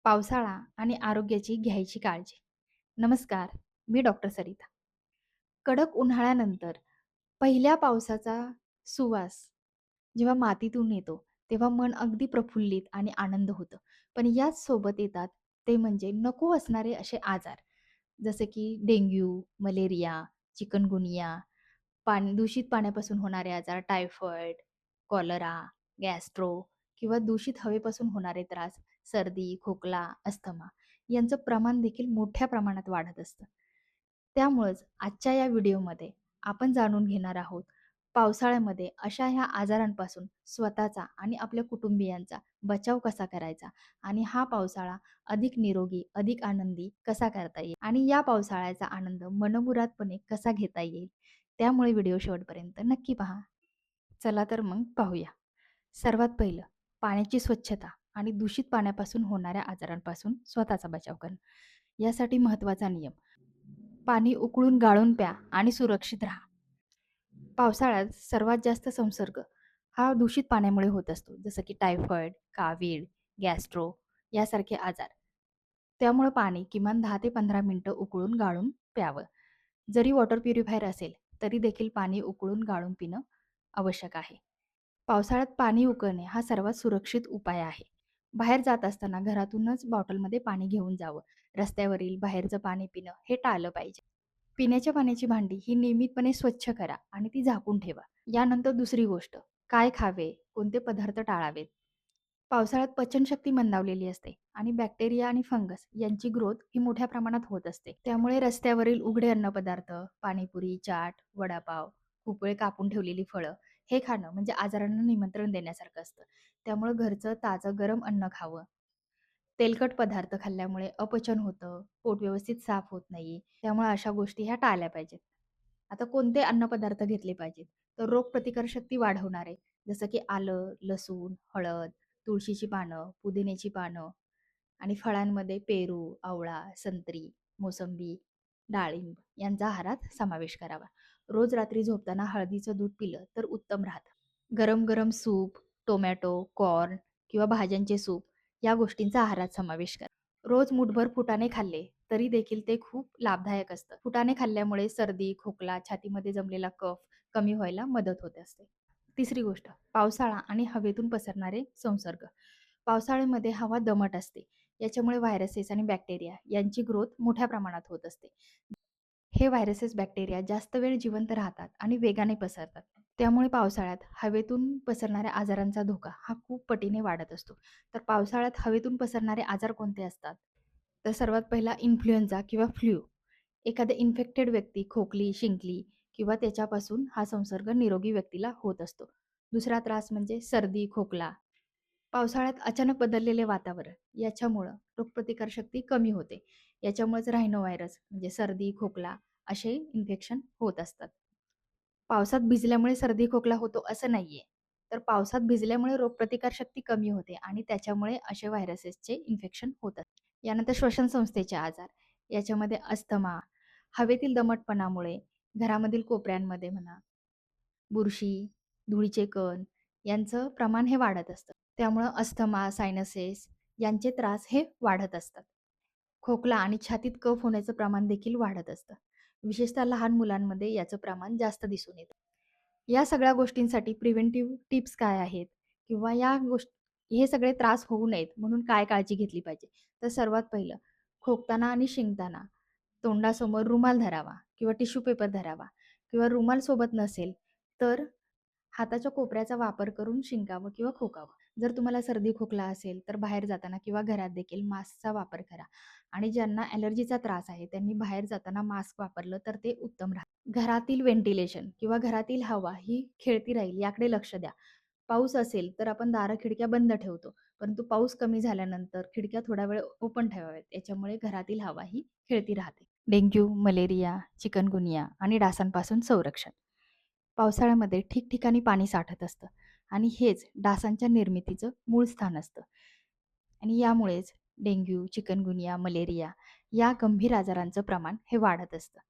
पावसाळा आणि आरोग्याची घ्यायची काळजी. नमस्कार, मी डॉक्टर सरिता. कडक उन्हाळ्यानंतर पहिल्या पावसाचा सुवास जेव्हा मातीतून येतो, तेव्हा मन अगदी प्रफुल्लित आणि आनंद होतं. पण याच सोबत येतात ते म्हणजे नको असणारे असे आजार, जसे की डेंग्यू, मलेरिया, चिकनगुनिया, दूषित पाण्यापासून होणारे आजार, टायफॉइड, कॉलरा, गॅस्ट्रो किंवा दूषित हवेपासून होणारे त्रास, सर्दी, खोकला, अस्थमा यांचं प्रमाण देखील मोठ्या प्रमाणात वाढत असतं. त्यामुळंच आजच्या या व्हिडिओमध्ये आपण जाणून घेणार आहोत, पावसाळ्यामध्ये अशा ह्या आजारांपासून स्वतःचा आणि आपल्या कुटुंबियांचा बचाव कसा करायचा आणि हा पावसाळा अधिक निरोगी, अधिक आनंदी कसा करता येईल आणि या पावसाळ्याचा आनंद मनमुरादपणे कसा घेता येईल. त्यामुळे व्हिडिओ शेवटपर्यंत नक्की पहा. चला तर मग पाहूया. सर्वात पहिलं, पाण्याची स्वच्छता आणि दूषित पाण्यापासून होणाऱ्या आजारांपासून स्वतःचा बचाव करणं. यासाठी महत्त्वाचा नियम: पाणी उकळून गाळून प्या आणि सुरक्षित राहा. पावसाळ्यात सर्वात जास्त संसर्ग हा दूषित पाण्यामुळे होत असतो, जसं की टायफॉइड, कावीळ, गॅस्ट्रो यासारखे आजार. त्यामुळे पाणी किमान 10 ते 15 मिनिटं उकळून गाळून प्यावं. जरी वॉटर प्युरिफायर असेल, तरी देखील पाणी उकळून गाळून पिणं आवश्यक आहे. पावसाळ्यात पाणी उकळणे हा सर्वात सुरक्षित उपाय आहे. बाहेर जात असताना घरातूनच बॉटलमध्ये पाणी घेऊन जावं. रस्त्यावरील बाहेरचं पाणी पिणं हे टाळलं पाहिजे. पिण्याच्या पाण्याची भांडी ही नियमितपणे स्वच्छ करा आणि ती झाकून ठेवा. यानंतर दुसरी गोष्ट, काय खावे, कोणते पदार्थ टाळावेत. पावसाळ्यात पचनशक्ती मंदावलेली असते आणि बॅक्टेरिया आणि फंगस यांची ग्रोथ ही मोठ्या प्रमाणात होत असते. त्यामुळे रस्त्यावरील उघडे अन्नपदार्थ, पाणीपुरी, चाट, वडापाव, खूप वेळ कापून ठेवलेली फळं हे खाणं म्हणजे आजारांना निमंत्रण देण्यासारखं असतं. त्यामुळे घरचं ताजं गरम अन्न खावं. तेलकट पदार्थ खाल्ल्यामुळे अपचन होतं, पोट व्यवस्थित साफ होत नाही. त्यामुळे अशा गोष्टी ह्या टाळल्या पाहिजेत. आता कोणते अन्नपदार्थ घेतले पाहिजेत? तर रोगप्रतिकारशक्ती वाढवणारे, जसं की आलं, लसूण, हळद, तुळशीची पानं, पुदिन्याची पानं आणि फळांमध्ये पेरू, आवळा, संत्री, मोसंबी, डाळिंब यांचा आहारात समावेश करावा. रोज रात्री झोपताना हळदीचं दूध पिलं तर उत्तम राहतं. गरम-गरम सूप, टोमॅटो, कॉर्न किंवा भाज्यांचे सूप या गोष्टींचा आहारात समावेश करा. रोज मूठभर फुटाणे खाल्ले तरी देखील ते खूप लाभदायक असतं. फुटाणे खाल्ल्यामुळे सर्दी, खोकला, छातीमध्ये जमलेला कफ कमी व्हायला मदत होत असते. तिसरी गोष्ट, पावसाळा आणि हवेतून पसरणारे संसर्ग. पावसाळ्यामध्ये हवा दमट असते. याच्यामुळे व्हायरसेस आणि बॅक्टेरिया यांची ग्रोथ मोठ्या प्रमाणात होत असते. हे व्हायरसेस, बॅक्टेरिया जास्त वेळ जिवंत राहतात आणि वेगाने पसरतात. त्यामुळे पावसाळ्यात हवेतून पसरणाऱ्या आजारांचा धोका हा खूप पटीने वाढत असतो. तर पावसाळ्यात हवेतून पसरणारे आजार कोणते असतात? तर सर्वात पहिला इन्फ्लुएन्झा किंवा फ्लू. एखाद्या इन्फेक्टेड व्यक्ती खोकली, शिंकली किंवा त्याच्यापासून हा संसर्ग निरोगी व्यक्तीला होत असतो. दुसरा त्रास म्हणजे सर्दी, खोकला. पावसाळ्यात अचानक बदललेले वातावरण याच्यामुळं रोगप्रतिकारशक्ती कमी होते. याच्यामुळेच रायनो व्हायरस म्हणजे सर्दी, खोकला असे इन्फेक्शन होत असतात. पावसात भिजल्यामुळे सर्दी, खोकला होतो असं नाहीये. तर पावसात भिजल्यामुळे रोगप्रतिकारशक्ती कमी होते आणि त्याच्यामुळे असे व्हायरसेसचे इन्फेक्शन होतात. यानंतर श्वसन संस्थेचे आजार. याच्यामध्ये अस्थमा, हवेतील दमटपणामुळे घरामधील कोपऱ्यांमध्ये म्हणा, बुरशी, धुळीचे कण यांचं प्रमाण हे वाढत असतं. त्यामुळं अस्थमा, सायनसेस यांचे त्रास हे वाढत असतात. खोकला आणि छातीत कफ होण्याचं प्रमाण देखील वाढत असतं. विशेषतः लहान मुलांमध्ये याचं प्रमाण जास्त दिसून येतं. या सगळ्या गोष्टींसाठी प्रिव्हेंटिव्ह टिप्स काय आहेत? किंवा हे सगळे त्रास होऊ नयेत म्हणून काय काळजी घेतली पाहिजे? तर सर्वात पहिलं, खोकताना आणि शिंकताना तोंडासमोर रुमाल धरावा किंवा टिश्यू पेपर धरावा किंवा रुमाल सोबत नसेल तर हाताच्या कोपऱ्याचा वापर करून शिंकावं किंवा खोकावं. जर तुम्हाला सर्दी खोकला असेल तर बाहेर जाताना किंवा घरात देखील मास्कचा वापर करा आणि ज्यांना ॲलर्जीचा त्रास आहे त्यांनी बाहेर जाताना मास्क वापरलं तर ते उत्तम राहतं. घरातील व्हेंटिलेशन किंवा घरातील हवा ही खेळती राहील याकडे लक्ष द्या. पाऊस असेल तर आपण दारं खिडक्या बंद ठेवतो, परंतु पाऊस कमी झाल्यानंतर खिडक्या थोडा वेळ ओपन ठेवाव्यात. याच्यामुळे घरातील हवा ही खेळती राहते. डेंग्यू, मलेरिया, चिकनगुनिया आणि डासांपासून संरक्षण. पावसाळ्यामध्ये ठिकठिकाणी पाणी साठत असतं आणि हेच डासांच्या निर्मितीचं मूळ स्थान असतं आणि यामुळेच डेंग्यू, चिकनगुनिया, मलेरिया या गंभीर आजारांचं प्रमाण हे वाढत असतं.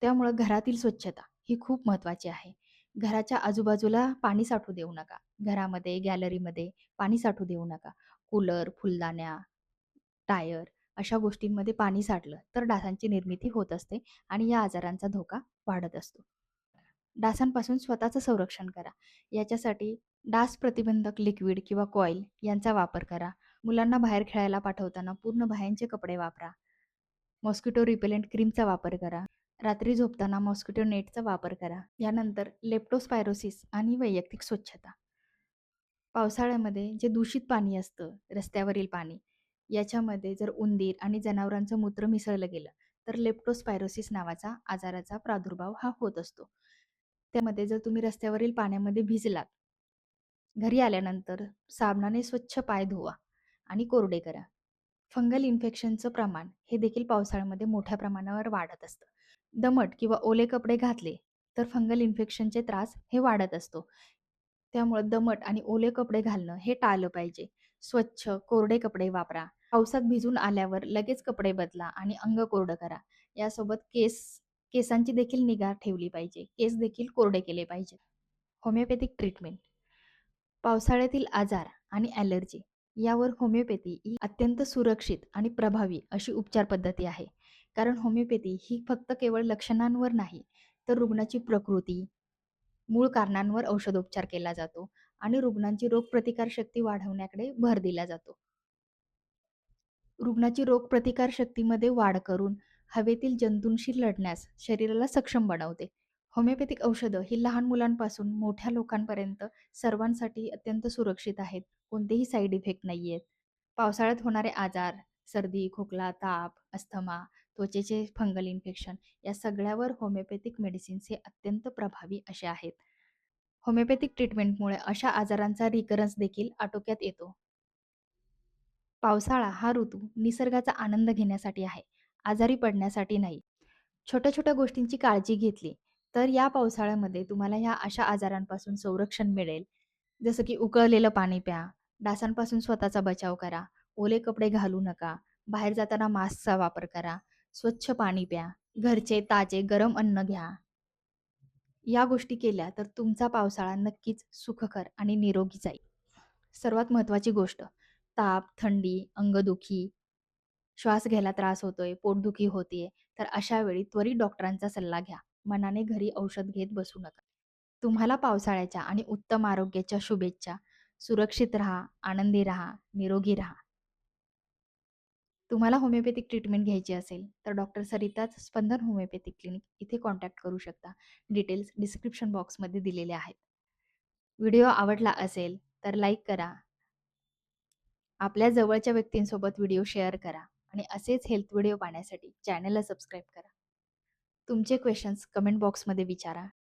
त्यामुळं घरातील स्वच्छता ही खूप महत्त्वाची आहे. घराच्या आजूबाजूला पाणी साठू देऊ नका. घरामध्ये, गॅलरीमध्ये पाणी साठू देऊ नका. कूलर, फुलदाण्या टायर अशा गोष्टींमध्ये पाणी साठलं तर डासांची निर्मिती होत असते आणि या आजारांचा धोका वाढत असतो. डासांपासून स्वतःचं संरक्षण करा. याच्यासाठी डास प्रतिबंधक लिक्विड किंवा कॉईल यांचा वापर करा. मुलांना बाहेर खेळायला पाठवताना पूर्ण बाह्यांचे कपडे वापरा. मॉस्किटो रिपेलेंट क्रीमचा वापर करा. रात्री झोपताना मॉस्किटो नेटचा वापर करा. यानंतर लेप्टोस्पायरोसिस आणि वैयक्तिक स्वच्छता. पावसाळ्यामध्ये जे दूषित पाणी असतं, रस्त्यावरील पाणी, याच्यामध्ये जर उंदीर आणि जनावरांचं मूत्र मिसळलं गेलं, तर लेप्टोस्पायरोसिस नावाचा आजाराचा प्रादुर्भाव हा होत असतो. त्यामध्ये जर तुम्ही रस्त्यावरील पाण्यामध्ये भिजलात, घरी आल्यानंतर साबणाने स्वच्छ पाय धुवा आणि कोरडे करा. फंगल इन्फेक्शनचं प्रमाण हे देखील पावसाळ्यामध्ये मोठ्या प्रमाणावर वाढत असतं. दमट किंवा ओले कपडे घातले, तर फंगल इन्फेक्शनचे त्रास हे वाढत असतो. त्यामुळे दमट आणि ओले कपडे घालणं हे टाळलं पाहिजे. स्वच्छ, कोरडे कपडे वापरा. पावसात भिजून आल्यावर लगेच कपडे बदला आणि अंग कोरडं करा. यासोबत केसांची देखील निगा ठेवली पाहिजे. केस देखील कोरडे केले पाहिजेत. Homeopathic treatment. पावसाळ्यातील आजार आणि ॲलर्जी यावर होमिओपॅथी ही अत्यंत सुरक्षित आणि प्रभावी अशी उपचार पद्धती आहे. कारण होमिओपॅथी ही फक्त केवळ लक्षणांवर नाही, तर रुग्णाची प्रकृती, मूळ कारणांवर औषधोपचार केला जातो आणि रुग्णांची रोगप्रतिकारशक्ती वाढवण्याकडे भर दिला जातो. रुग्णाची रोगप्रतिकारशक्तीमध्ये वाढ करून हवेतील जंतूंशी लढण्यास शरीराला सक्षम बनवते. होमिओपॅथिक औषधं ही लहान मुलांपासून मोठ्या लोकांपर्यंत सर्वांसाठी अत्यंत सुरक्षित आहेत. कोणतेही साईड इफेक्ट नाही आहेत. पावसाळ्यात होणारे आजार, सर्दी, खोकला, ताप, अस्थमा, त्वचेचे फंगल इन्फेक्शन या सगळ्यावर होमिओपॅथिक मेडिसिन्स हे अत्यंत प्रभावी असे आहेत. होमिओपॅथिक ट्रीटमेंटमुळे अशा आजारांचा रिकरन्स देखील आटोक्यात येतो. पावसाळा हा ऋतू निसर्गाचा आनंद घेण्यासाठी आहे, आजारी पडण्यासाठी नाही. छोट्या-छोट्या गोष्टींची काळजी घेतली, तर या पावसाळ्यामध्ये तुम्हाला ह्या अशा आजारांपासून संरक्षण मिळेल. जसं की उकळलेलं पाणी प्या, डासांपासून स्वतःचा बचाव करा, ओले कपडे घालू नका, बाहेर जाताना मास्कचा वापर करा, स्वच्छ पाणी प्या, घरचे ताजे गरम अन्न घ्या. या गोष्टी केल्या तर तुमचा पावसाळा नक्कीच सुखकर आणि निरोगी जाईल. सर्वात महत्त्वाची गोष्ट, ताप, थंडी, अंगदुखी, श्वास घ्यायला त्रास होतोय, पोटदुखी होतीये, तर अशा वेळी त्वरित डॉक्टरांचा सल्ला घ्या. मनाने घरी औषध घेत बसू नका. तुम्हाला पावसाळ्याच्या आणि उत्तम आरोग्याच्या शुभेच्छा. सुरक्षित राहा, आनंदी राहा, निरोगी राहा. तुम्हाला होमिओपॅथिक ट्रीटमेंट घ्यायची असेल, तर डॉक्टर सरिताज स्पंदन होमिओपॅथिक क्लिनिक इथे कॉन्टॅक्ट करू शकता. डिटेल्स डिस्क्रिप्शन बॉक्समध्ये दिलेले आहेत. व्हिडिओ आवडला असेल तर लाईक करा. आपल्या जवळच्या व्यक्तींसोबत व्हिडिओ शेअर करा आणि असेच हेल्थ व्हिडिओ पाहण्यासाठी चॅनलला सबस्क्राईब करा. तुमचे क्वेशन्स कमेंट बॉक्समध्ये विचारा.